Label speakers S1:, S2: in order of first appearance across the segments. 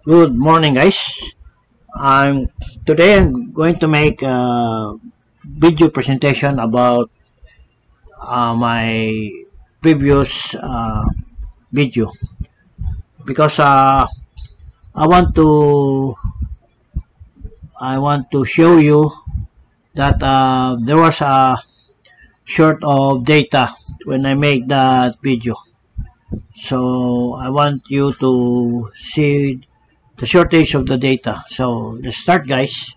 S1: Good morning, guys. I'm going to make a video presentation about my previous video because I want to show you that there was a short of data when I make that video. So I want you to see the shortage of the data. So let's start, guys.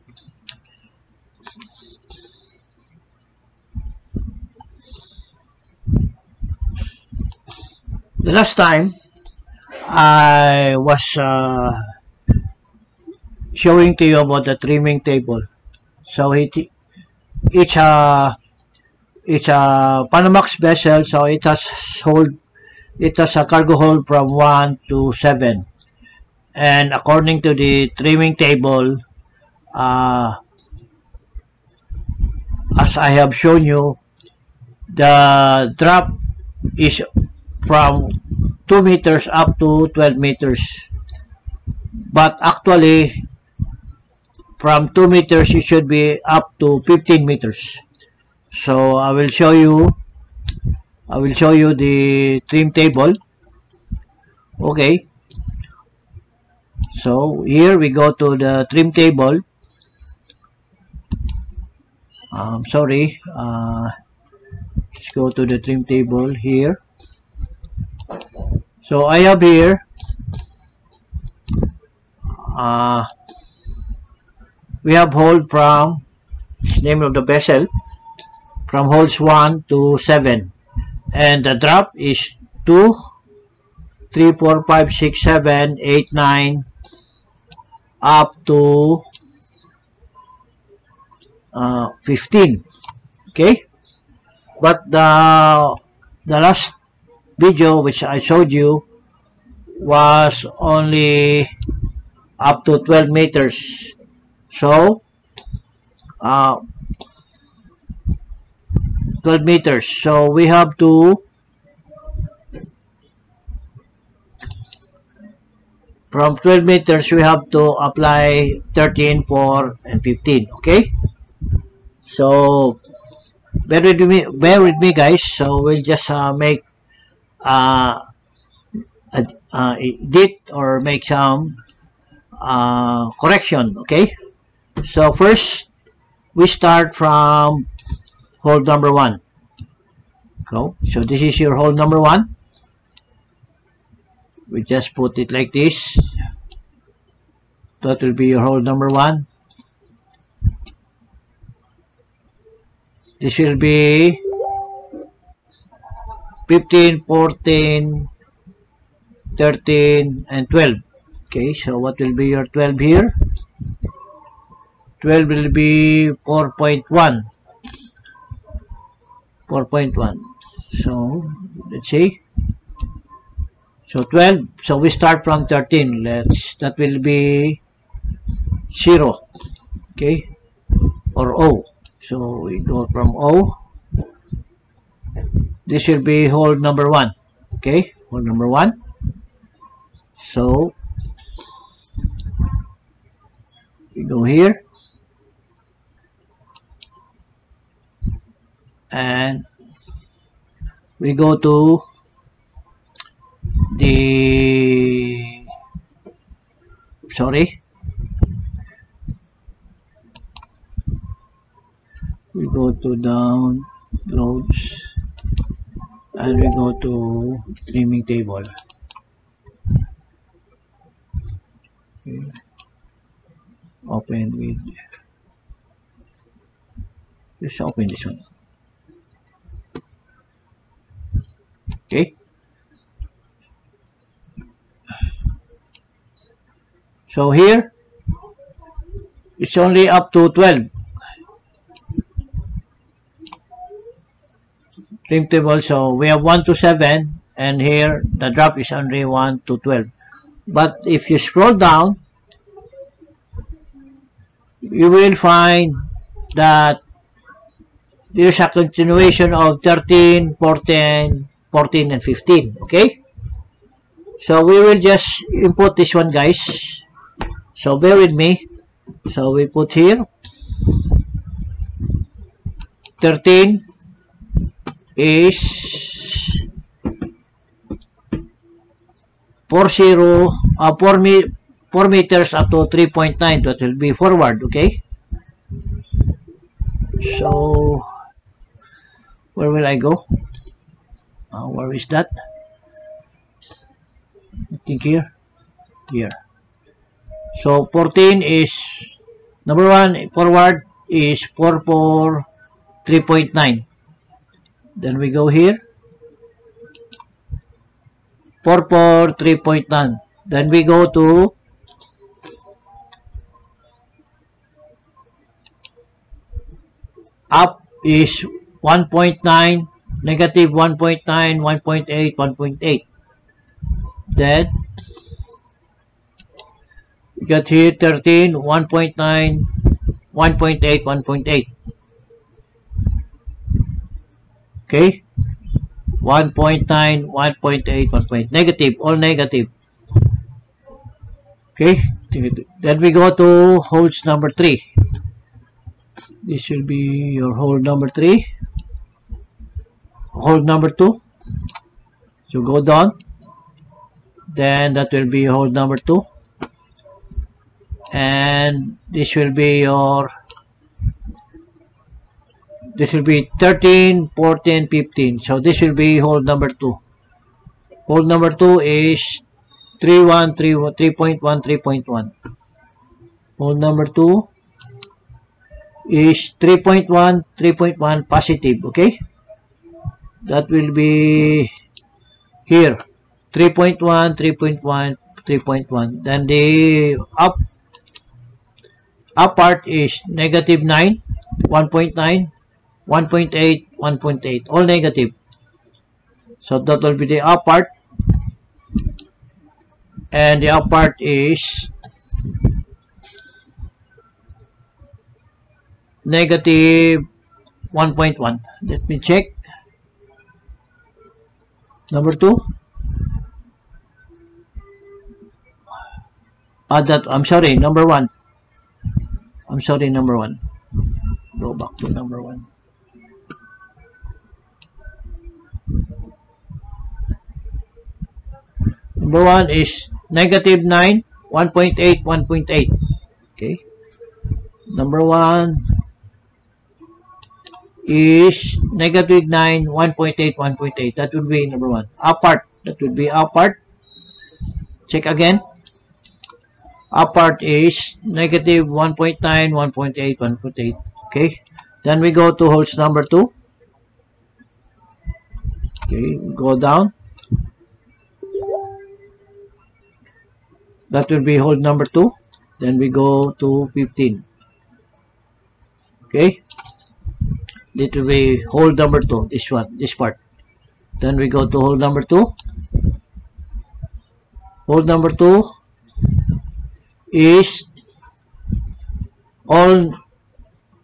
S1: The last time I was showing to you about the trimming table. So it's a Panamax vessel, so it has a cargo hold from 1 to 7. And according to the trimming table, as I have shown you, the drop is from 2 meters up to 12 meters. But actually, from 2 meters, it should be up to 15 meters. So I will show you the trim table. Okay. So here we go to the trim table. Sorry. Let's go to the trim table here. So I have here we have hold from name of the vessel from holes 1 to 7, and the drop is 2, 3, 4, 5, 6, 7, 8, 9 up to 15. Okay, but the last video which I showed you was only up to 12 meters. So 12 meters. So we have to from 12 meters we have to apply 13, 4, and 15. Okay. So bear with me, guys. So we'll just make edit or make some correction. Okay. So first we start from hold number 1. So this is your hold number 1. We just put it like this. That will be your hold number 1. This will be 15, 14, 13, and 12. Okay, so what will be your 12 here? 12 will be 4.1. 4.1. So let's see. So 12. So we start from 13. That will be 0. Okay, or O. So we go from O. This will be hold number 1. Okay, hold number 1. So we go here. And we go to the we go to downloads and we go to trimming table. Okay. Open with, just open this one. Okay. So here it's only up to 12. Trim table. So we have 1 to 7, and here the drop is only 1 to 12. But if you scroll down, you will find that there is a continuation of 13, 14, and 15. Okay. So we will just input this one, guys. So bear with me. So we put here 13 is 4 meters up to 3.9. That will be forward. Okay. So where will I go? Where is that? I think here. So 14 is number 1 forward is 3.9. Then we go here 3.9. Then we go to up is 1.9, negative 1.9, 1.8, 1.8. Then we got here 13, 1.9, 1.8, 1.8. Okay, 1.9, 1.8, 1.8. Negative, all negative. Okay, then we go to holes number 3. This will be your hole number 3. Hole number 2. So go down. Then that will be hole number 2. And this will be your 13, 14, 15. So this will be hole number 2. Hole number 2 is 3.1, 3.1. Hole number 2 is 3.1, 3.1 positive. Okay, that will be here 3.1, 3.1, 3.1. Then the up part is negative 9, 1.9, 1.8, 1.8, all negative. So that will be the up part, and the up part is negative 1.1. Let me check. Number 2. I'm sorry, number 1. I'm sorry, number 1. Go back to number 1. Number 1 is negative 9, 1.8, 1.8. Okay. Number 1 is negative 9, 1.8, 1.8. That would be number 1. Apart. That would be apart. Check again. Apart is negative 1.9, 1.8, 1.8. Okay. Then we go to holes number 2. Okay. Go down. That will be hole number 2. Then we go to 15. Okay. It will be hole number 2. This one, this part. Then we go to hole number 2. Hole number 2 is all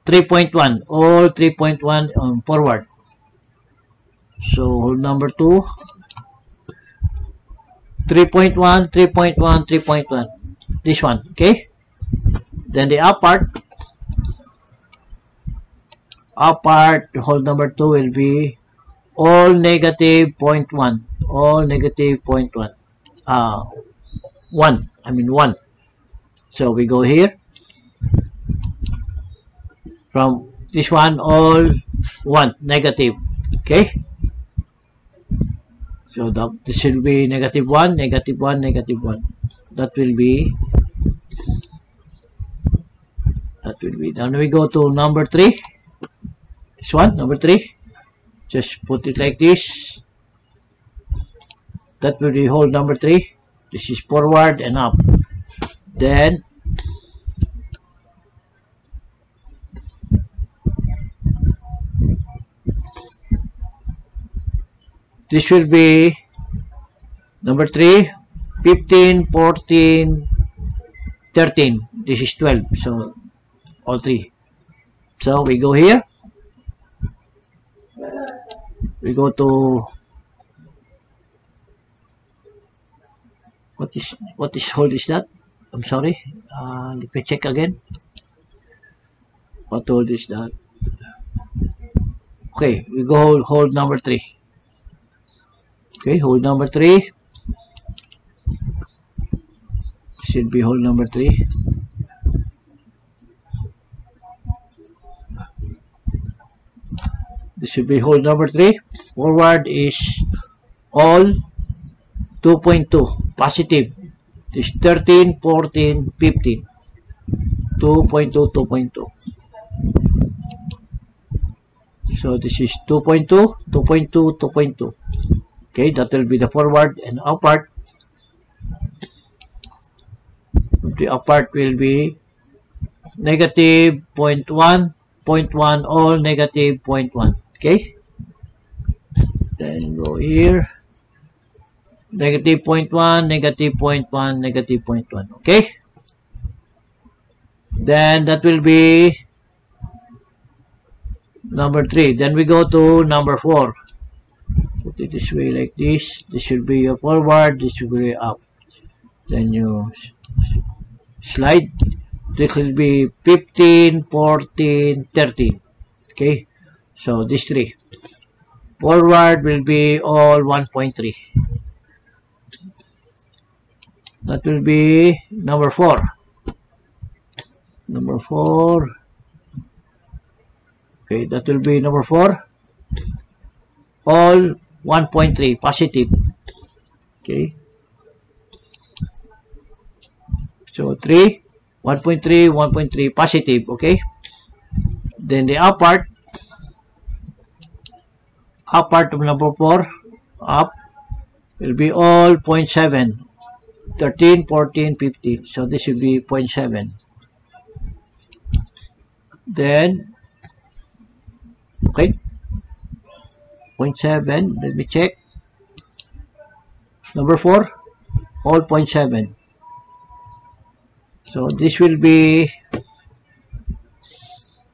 S1: 3.1. All 3.1 on forward. So hole number 2. 3.1, 3.1, 3.1. This one, okay? Then the up part, hole number 2 will be all negative 0.1. All negative 0.1. 1. I mean 1. So we go here. From this one, all 1. Negative. Okay? So this will be negative 1, negative 1, negative 1. That will be. Then we go to number 3. This one, number 3. Just put it like this. That will be hole number 3. This is forward and up. Then this will be number 3, 15, 14, 13. This is 12. So all 3. So we go here. We go to what is hole is that? I'm sorry. Let me check again. What hold is that? Okay, we go hold number 3. Okay, hold number 3. Should be hold number 3. This should be hold number 3. Forward is all 2.2 positive. This 13, 14, 15. 2.2, 2.2. So this is 2.2, 2.2, 2.2. Okay, that will be the forward, and apart. The apart will be negative 0.1, 0.1, all negative 0.1. Okay, then go here, negative 0.1, negative 0.1, negative 0.1. Okay, then that will be number 3. Then we go to number 4. Put it this way, like this. This should be your forward, this should be up. Then you slide. This will be 15, 14, 13. Okay, so this 3. Forward will be all 1.3. That will be number 4. Number 4. Okay, that will be number 4. All 1.3 positive. Okay. So 3, 1.3, 1.3 positive. Okay. Then the up part of number 4, up, will be all 0.7. 13, 14, 15. So this will be 0.7. Then, okay, 0.7, let me check. Number 4, all 0.7. So this will be,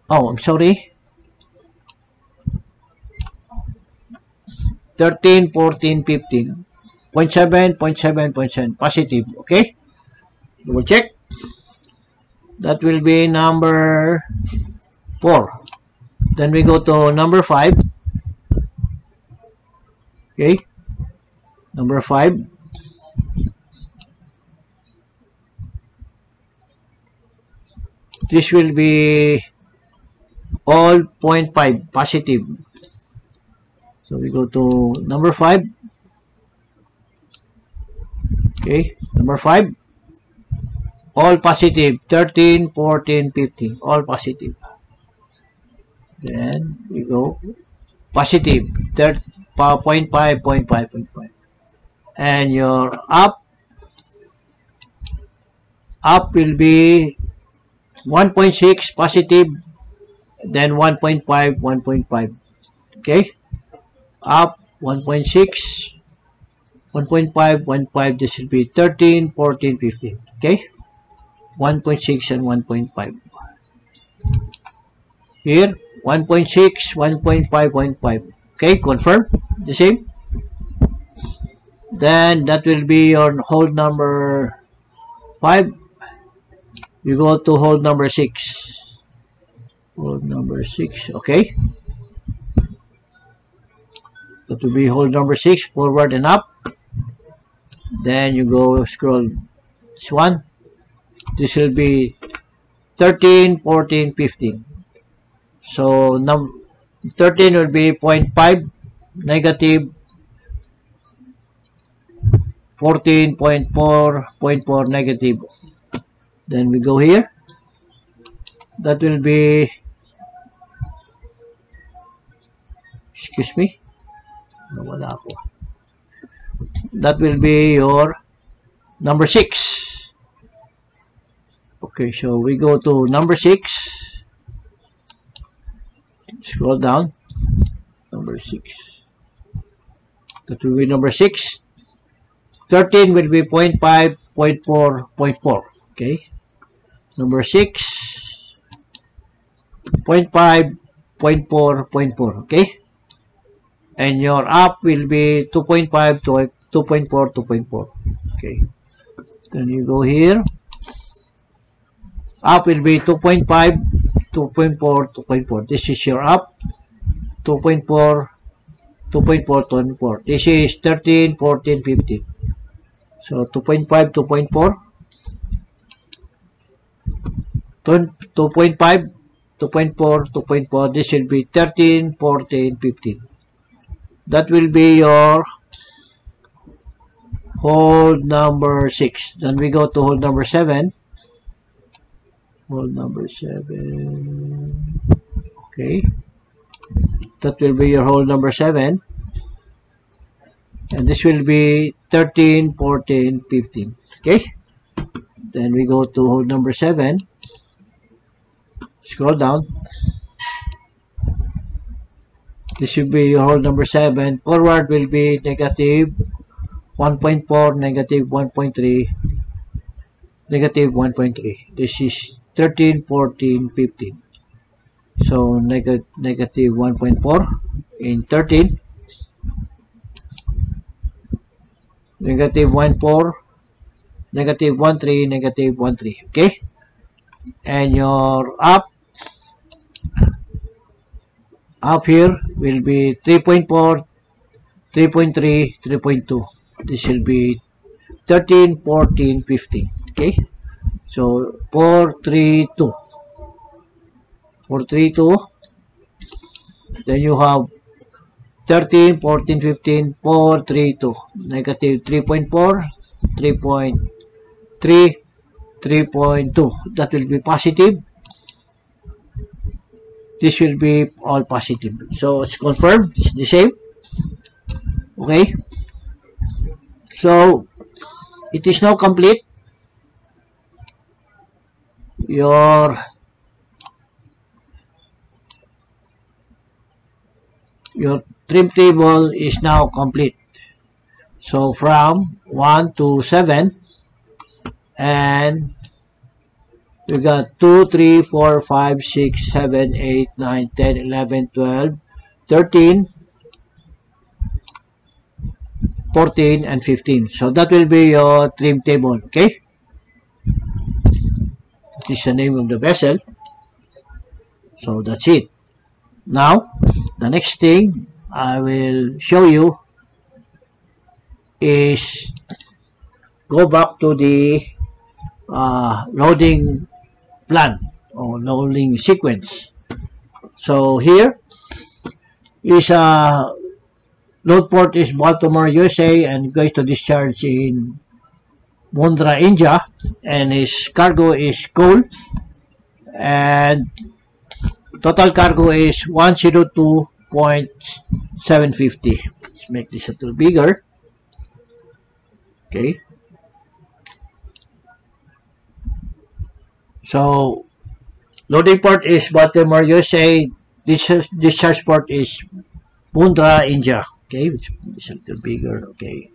S1: oh, I'm sorry, 13, 14, 15. 0.7, 0.7, 0.7, positive. Okay, double check. That will be number 4. Then we go to number 5. Okay, number 5. This will be all 0.5 positive. So we go to number 5. Okay, number 5. All positive. 13, 14, 15. All positive. Then we go positive. 0.5, 0.5, 0.5. And your up will be 1.6 positive, then 1.5, 1.5. Okay, up 1.6, 1.5, 1.5. This will be 13, 14, 15. Okay, 1.6 and 1.5. Here 1.6, 1.5, 1.5. Okay, confirm the same. Then that will be your hold number 5. You go to hold number 6. Hold number 6. Okay. That will be hold number 6, forward and up. Then you go scroll this one. This will be 13, 14, 15. So 13 will be 0.5 negative, 14, 0.4, 0.4 negative. Then we go here. That will be, excuse me, nawala ako. That will be your number 6. Okay, so we go to number 6. Scroll down. Number 6. That will be number 6. 13 will be 0.5, 0.4, 0.4. Okay. Number 6. 0.5, 0.4, 0.4. Okay. And your up will be 2.5 to 2.4, 2.4. Okay. Then you go here. Up will be 2.5, 2.4, 2.4. This is your up. 2.4, 2.4, 2.4. This is 13, 14, 15. So 2.5, 2.4. 2.5, 2.4, 2.4. This will be 13, 14, 15. That will be your hold number 6. Then we go to hold number 7. Hold number 7. Okay. That will be your hold number 7. And this will be 13, 14, 15. Okay. Then we go to hold number 7. Scroll down. This will be your hold number 7. Forward will be negative 1.4, negative 1.3, negative 1.3. This is 13, 14, 15. So negative 1.4 in 13, negative 1.4, negative 1.3, negative 1.3. Okay, and your up here will be 3.4, 3.3, 3.2. This will be 13, 14, 15. Okay, so 4, 3, 2. 4, 3, 2. Then you have 13, 14, 15, 4, 3, 2. Negative 3.4, 3.3, 3.2. That will be positive. This will be all positive. So it's confirmed. It's the same. Okay. So it is now complete. Your trim table is now complete. So from 1 to 7, and we got 2, 3, 4, 5, 6, 7, 8, 9, 10, 11, 12, 13, 14, and 15. So that will be your trim table. Okay. This is the name of the vessel. So that's it. Now, the next thing I will show you is go back to the loading plan or loading sequence. So here is load port is Baltimore, USA, and going to discharge in Mundra, India, and his cargo is coal, and total cargo is 102.750. Let's make this a little bigger. Okay. So loading port is Baltimore, USA. Discharge port is Mundra, India. Okay, it's a little bigger. Okay.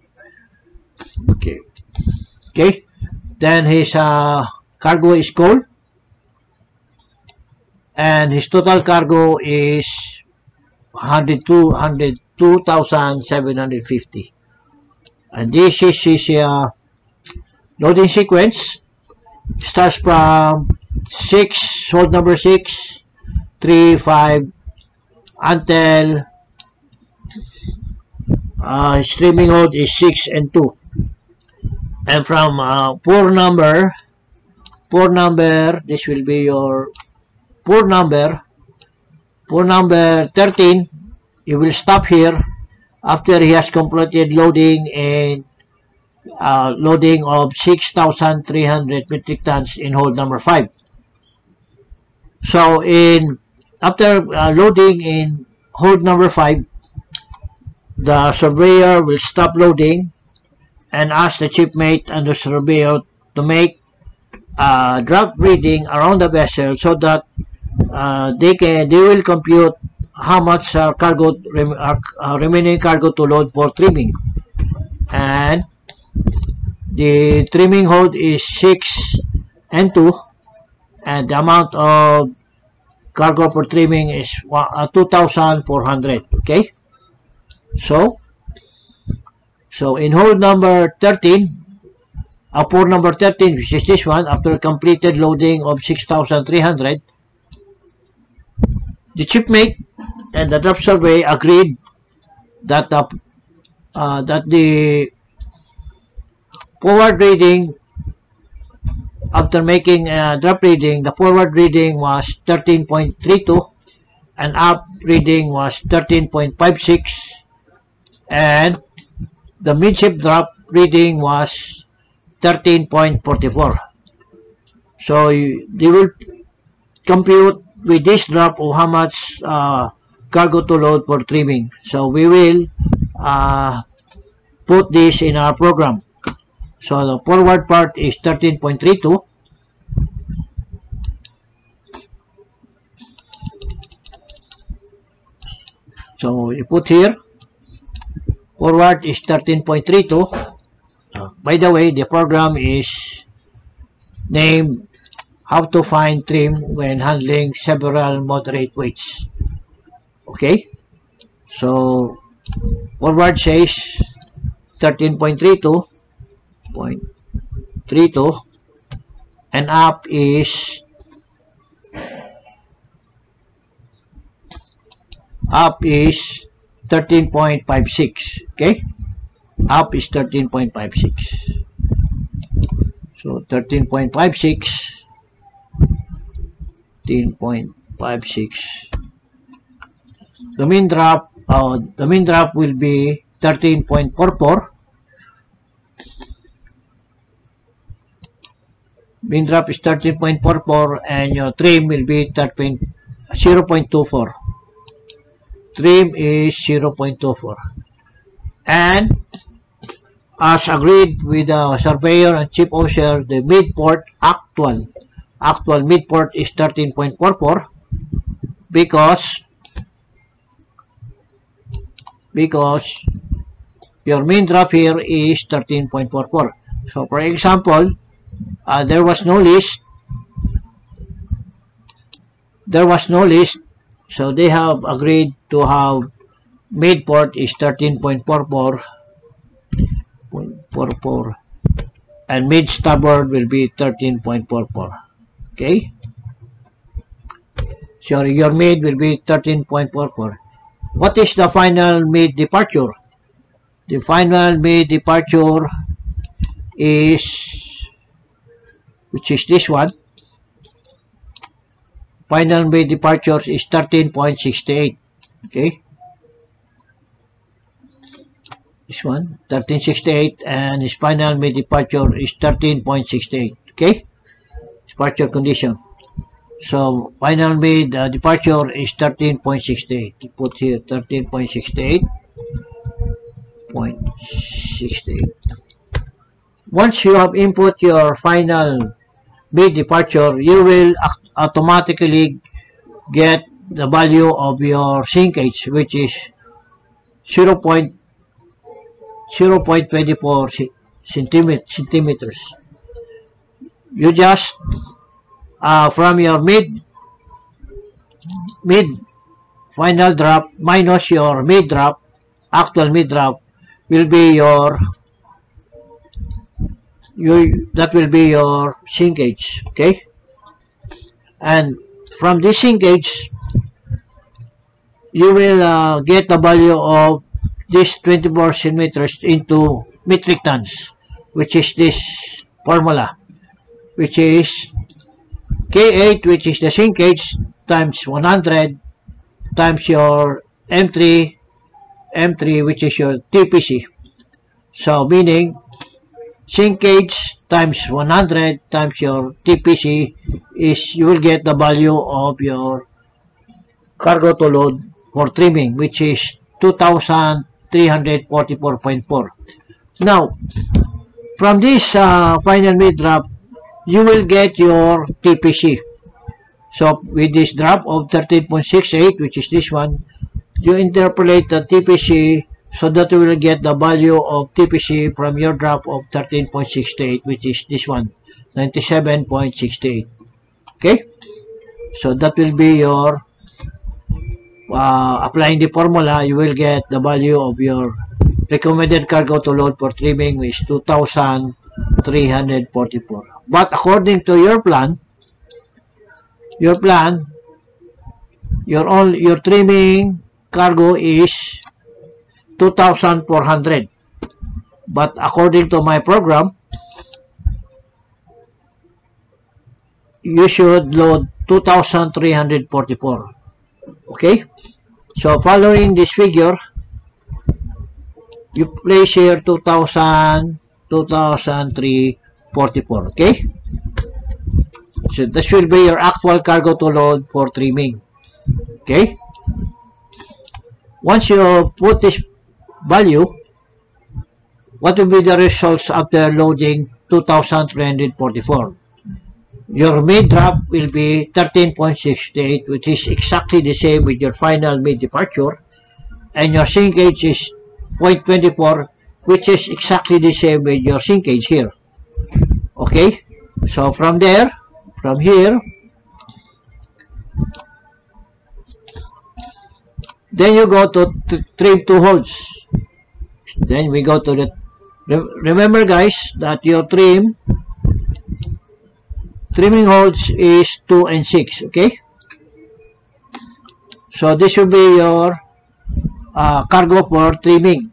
S1: Okay. Okay. Then his cargo is coal, and his total cargo is 102,750. And this is his loading sequence. Starts from 6, hold number 6, 3, 5, until streaming hold is 6 and 2. And from pour number, this will be your pour number 13. You will stop here after he has completed loading and loading of 6,300 metric tons in hold number 5. So after loading in hold number 5, the surveyor will stop loading and ask the shipmate and the surveyor to make draft reading around the vessel, so that they will compute how much remaining cargo to load for trimming. And the trimming hold is 6 and 2, and the amount of cargo for trimming is 2,400. Okay, so in hold number 13, Port number 13, which is this one, after completed loading of 6,300, the shipmate and the drop survey agreed that the forward reading, after making drop reading, the forward reading was 13.32 and up reading was 13.56, and the midship drop reading was 13.44. So they will compute with this drop of how much cargo to load for trimming. So we will put this in our program. So the forward part is 13.32. So you put here, forward is 13.32. By the way, the program is named How to Find Trim when Handling Several Moderate Weights. Okay, so forward says 13.32, and up is 13.56. Okay, up is 13.56. So 13.56, 13.56. The mean drop will be 13.44. Mean drop is 13.44, and your trim will be 0.24. Trim is 0.24. And as agreed with the surveyor and chief officer, the mid-port actual mid-port is 13.44 because your mean drop here is 13.44. So for example, there was no list, so they have agreed to have mid-port is 13.44, and mid-starboard will be 13.44. Okay, so your mid will be 13.44. What is the final mid departure? The final mid departure is, which is this one. Final mid departure is 13.68. Okay, this one 13.68, and his final mid departure is 13.68. Okay, departure condition. So final mid departure is 13.68. You put here 13.68.68. Once you have input your final mid departure, you will automatically get the value of your sinkage, which is 0.24 centimeters. You just from your mid final drop minus your mid drop, actual mid drop will be your that will be your sinkage. Okay, and from this sinkage you will get the value of this 24 centimeters into metric tons, which is this formula, which is K8, which is the sinkage, times 100 times your M3, which is your TPC. So meaning sinkage times 100 times your TPC is, you will get the value of your cargo to load for trimming, which is 2,344.4. Now, from this final mid drop, you will get your TPC. So with this drop of 13.68, which is this one, you interpolate the TPC so that you will get the value of TPC from your drop of 13.68, which is this one, 97.68. Okay, so that will be your applying the formula, you will get the value of your recommended cargo to load for trimming, which is 2,000 2,344. But according to your plan, your trimming cargo is 2,400. But according to my program, you should load 2,344. Okay? So following this figure, you place here 2,344. Okay? So this will be your actual cargo to load for trimming. Okay? Once you put this value, what will be the results after loading 2,344? Your mid drop will be 13.68, which is exactly the same with your final mid departure, and your sinkage is 0.24, which is exactly the same with your sinkage here. Okay, so from here, then you go to trim 2 holes. Then we go to the, remember guys, that your trimming holes is 2 and 6. Okay, so this will be your cargo for trimming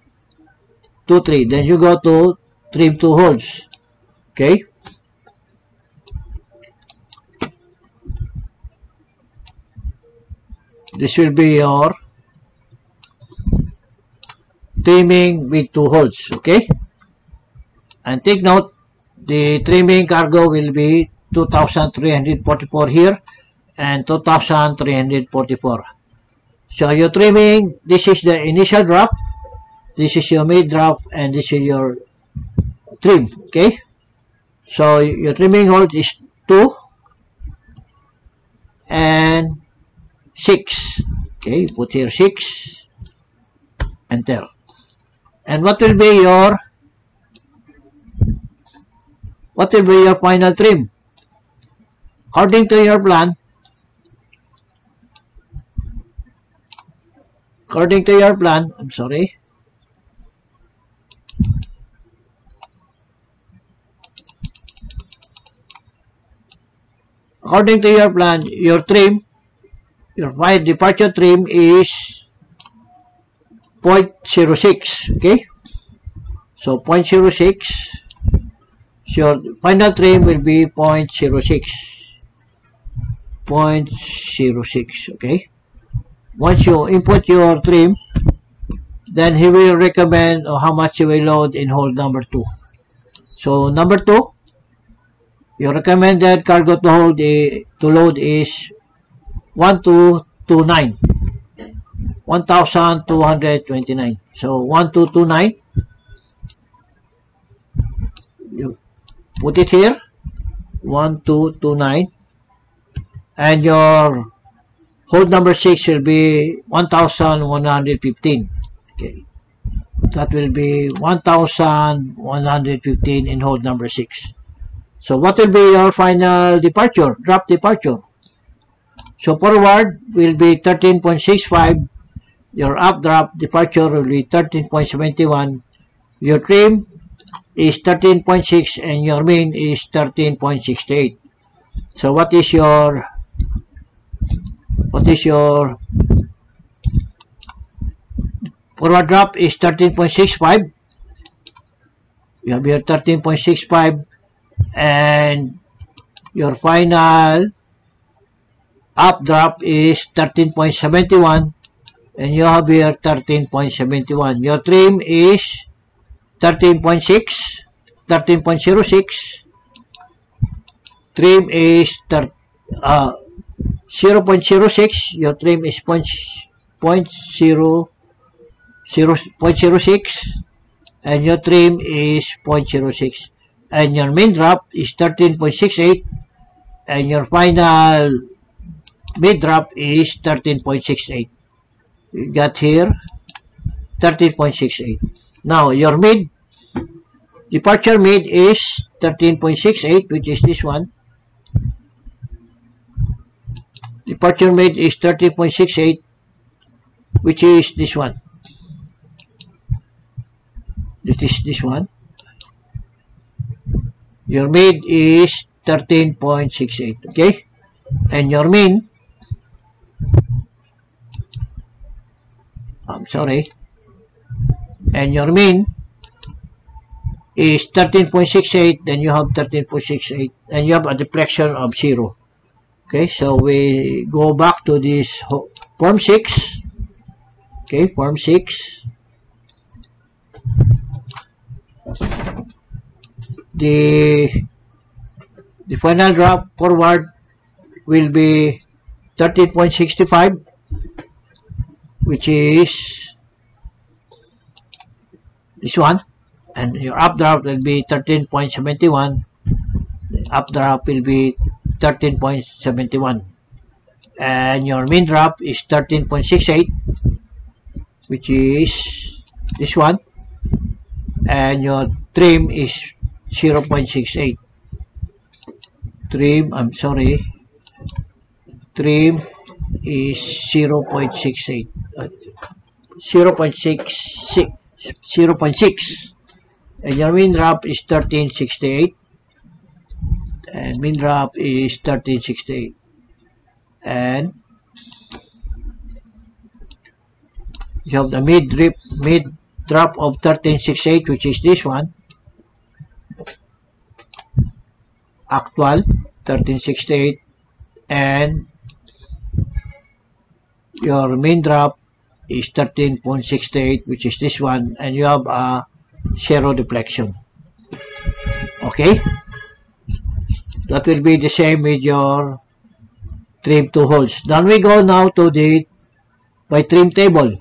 S1: 2, 3. Then you go to trim 2 holes. Okay, this will be your trimming with 2 holes. Okay, and take note, the trimming cargo will be 2,344 here and 2,344. So your trimming, this is the initial draft, this is your mid draft, and this is your trim. Okay, so your trimming hole is 2 and 6. Okay, put here 6, enter. And what will be your final trim? According to your plan, I'm sorry. According to your plan, your trim, your final departure trim is 0.06. Okay, so 0.06. So your final trim will be 0.06. 0.06. Okay, once you input your trim, then he will recommend how much you will load in hole number 2. So number 2, your recommended cargo to load is 1229, 1,229. So 1229, you put it here, 1229, and your hold number 6 will be 1,115. Okay, that will be 1,115 in hold number 6. So what will be your final departure, drop departure? So forward will be 13.65, your updraft departure will be 13.71, your trim is 13.6, and your mean is 13.68. So what is your forward drop is 13.65. You have here 13.65, and your final updraft is 13.71, and you have here 13.71. Your trim is 13.6, 13.06. Trim is 0.06. Your trim is 0.06, and your trim is 0.06, and your main drop is 13.68, and your final mid drop is 13.68. You got here 13.68. Now your mid departure mid is 13.68, which is this one. Departure mid is 13.68, which is this one. This is this one. Your mid is 13.68. Okay? And your min, I'm sorry, and your min is 13.68, then you have 13.68, and you have a deflection of 0. Okay, so we go back to this form 6. Okay, form 6. The final drop forward will be 13.65, which is this one, and your updraft will be 13.71. The updraft will be 13.71, and your min drop is 13.68, which is this one, and your trim is 0.68. Trim, I'm sorry, trim is 0.68, 0.6, and your min drop is 13.68, and min drop is 13.68, and you have the mid drop of 13.68, which is this one, actual 13.68, and your min drop is 13.68, which is this one, and you have a 0 deflection. Okay, that will be the same with your trim 2 holes. Then we go now to the by trim table.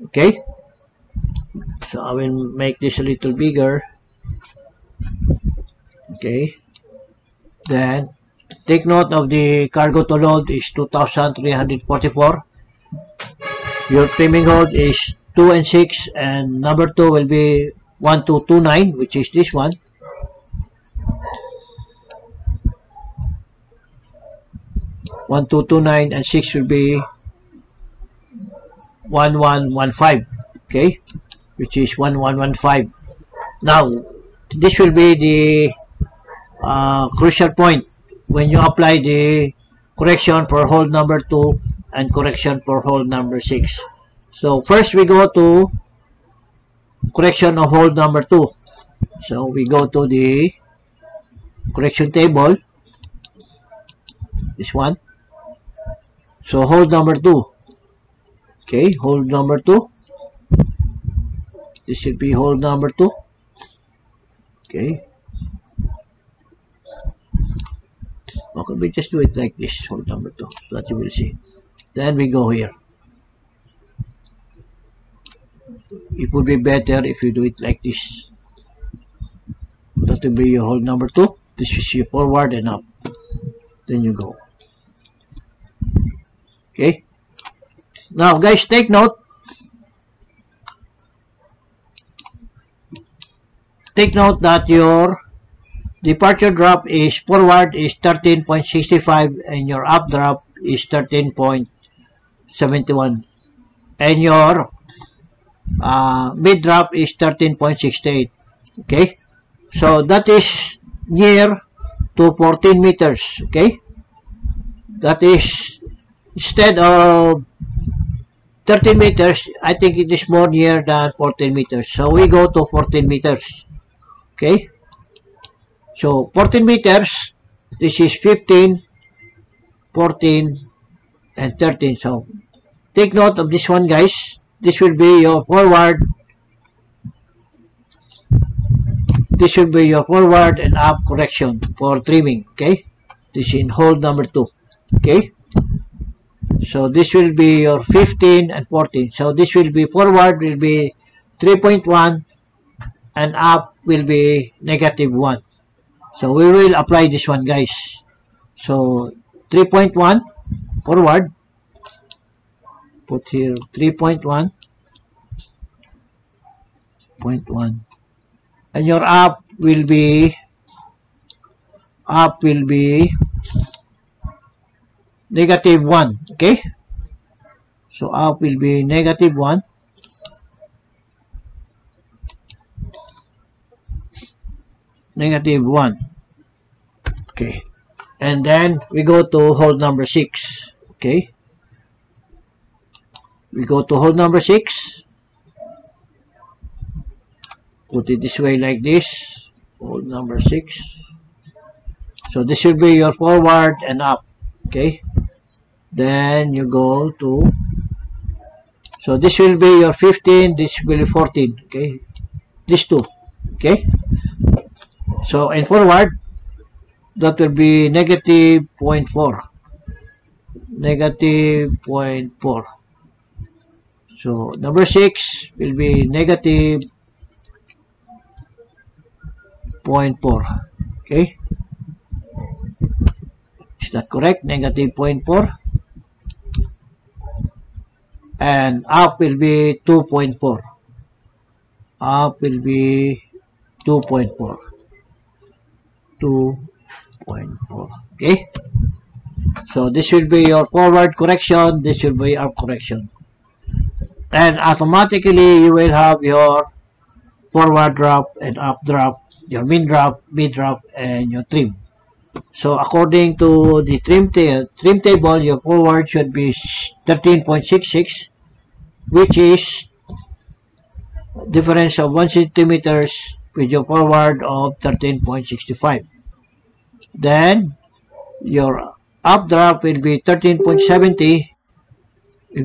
S1: Okay, so I will make this a little bigger. Okay, then take note of the cargo to load is 2,344. Your trimming hole is 2 and 6, and number 2 will be 1229, which is this one. One, 2, 2, 9, and 6 will be 1115. Okay, which is 1115. Now, this will be the crucial point when you apply the correction for hole number 2 and correction for hole number 6. So first we go to correction of hole number 2. So we go to the correction table, this one. So hole number 2. Okay, hole number 2. This should be hole number 2. Okay. Okay, we just do it like this, hole number 2, so that you will see. Then we go here. It would be better if you do it like this. That will be your hole number 2. This is your forward and up. Then you go. Okay. Now, guys, take note. Take note that your departure drop is forward is 13.65 and your up drop is 13.71, and your mid drop is 13.68. Okay, so that is near to 14 meters. Okay, that is, instead of 13 meters, I think it is more near than 14 meters. So we go to 14 meters. Okay, so 14 meters, this is 15, 14, and 13. So take note of this one, guys. This will be your forward. This will be your forward and up correction for trimming. Okay, this is in hole number 2. Okay, so this will be your 15 and 14. So this will be forward will be 3.1 and up will be -1. So we will apply this one, guys. So 3.1 forward, put here 3.1, and your up will be -1. Okay, so up will be -1. -1. Okay, and then we go to hold number 6. Okay, we go to hold number 6. Put it this way, like this. Hold number 6. So this will be your forward and up. Okay, then you go to, so this will be your 15, this will be 14. Okay, these two. Okay, so in forward, that will be negative 0.4. Negative 0.4. So number 6 will be negative 0.4. Okay, is that correct? Negative 0.4. And up will be 2.4. Up will be 2.4. 2.4. Okay, so this will be your forward correction, this will be up correction, and automatically you will have your forward drop and up drop, your min drop, mid drop, and your trim. So according to the trim table, your forward should be 13.66, which is difference of 1 centimeters with your forward of 13.65. Then your up drop will be 13.70,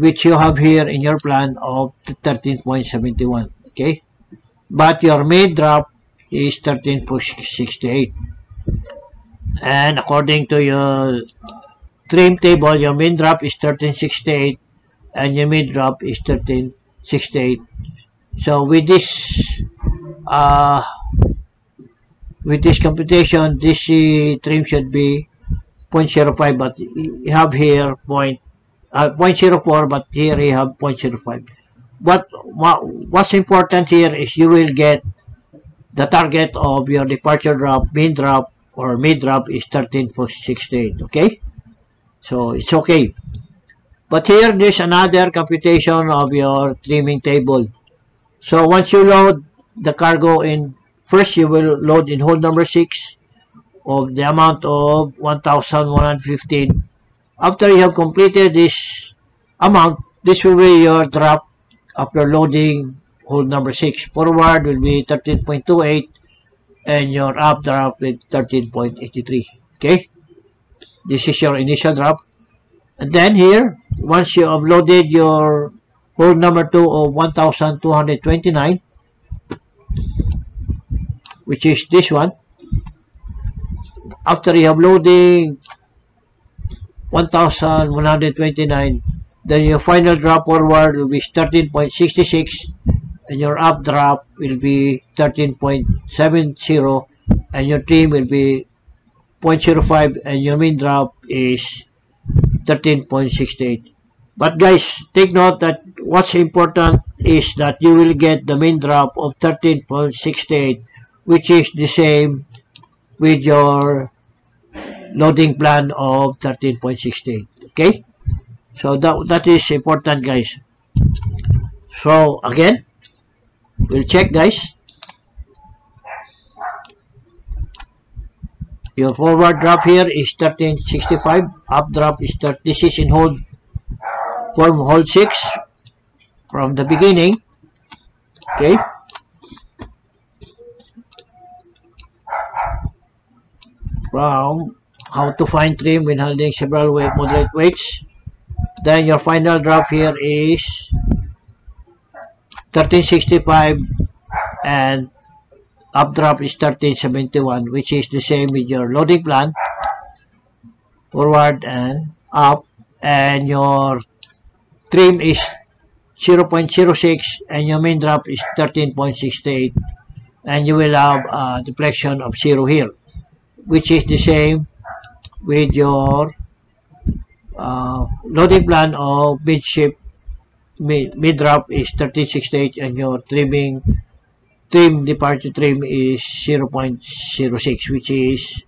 S1: which you have here in your plan of 13.71. Okay, but your mid drop is 13.68, and according to your trim table, your main drop is 13.68 and your mid drop is 13.68. So with this computation, this trim should be 0.05, but you have here 0.04, but here you have 0.05. But what's important here is you will get the target of your departure drop, main drop, or mid drop is 13.68. Okay, so it's okay. But here there's another computation of your trimming table. So once you load the cargo in, first you will load in hold number 6 of the amount of 1,115. After you have completed this amount, this will be your draft after loading hold number 6. Forward will be 13.28 and your up draft with 13.83. Okay, this is your initial draft. And then here, once you have loaded your hold number 2 of 1,229, which is this one, after you have loading 1,129, then your final drop forward will be 13.66 and your up drop will be 13.70 and your trim will be 0.05 and your main drop is 13.68. But guys, take note that what's important is that you will get the main drop of 13.68, which is the same with your loading plan of 13.68. Okay, so that is important, guys. So again, we'll check, guys. Your forward drop here is 13.65, up drop is 30. This is in hold from hold 6 from the beginning. Okay, from how to find trim when holding several moderate weights. Then your final drop here is 13.65 and up drop is 13.71, which is the same with your loading plan, forward and up, and your trim is 0.06 and your main drop is 13.68, and you will have a deflection of 0 here, which is the same with your loading plan of mid drop is 13.68 and your departure trim is 0.06, which is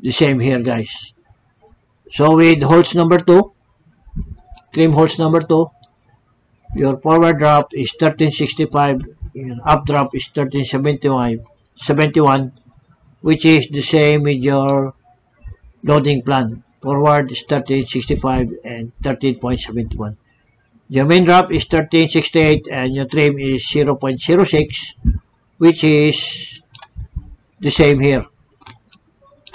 S1: the same here, guys. So with holds number 2, trim holds number 2, your forward drop is 13.65, your up drop is 13.71, which is the same with your loading plan. Forward is 1365 and 13.71. Your main drop is 1368 and your trim is 0.06, which is the same here.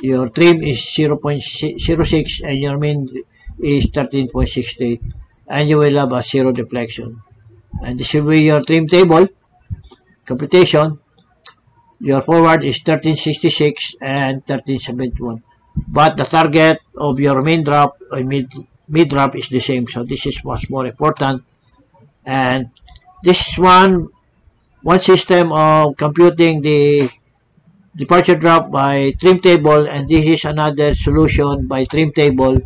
S1: Your trim is 0.06 and your main is 13.68, and you will have a zero deflection. And this will be your trim table computation. Your forward is 1366 and 1371, but the target of your main drop or mid drop is the same, so this is what's more important. And this one system of computing the departure drop by trim table, and this is another solution by trim table,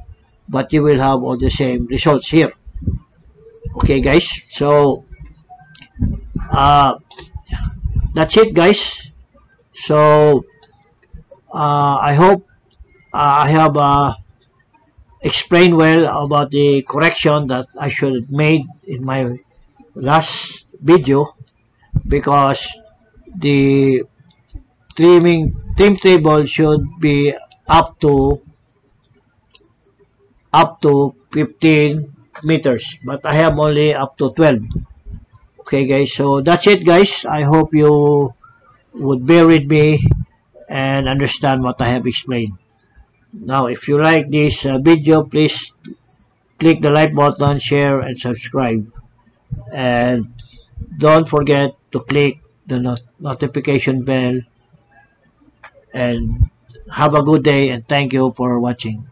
S1: but you will have all the same results here. Okay guys, so that's it guys. So I hope I have explained well about the correction that I should have made in my last video, because the trim table should be up to 15 meters, but I have only up to 12. Okay guys, so that's it guys. I hope you would bear with me and understand what I have explained. Now if you like this video, please click the like button, share and subscribe, and don't forget to click the notification bell. And have a good day, and thank you for watching.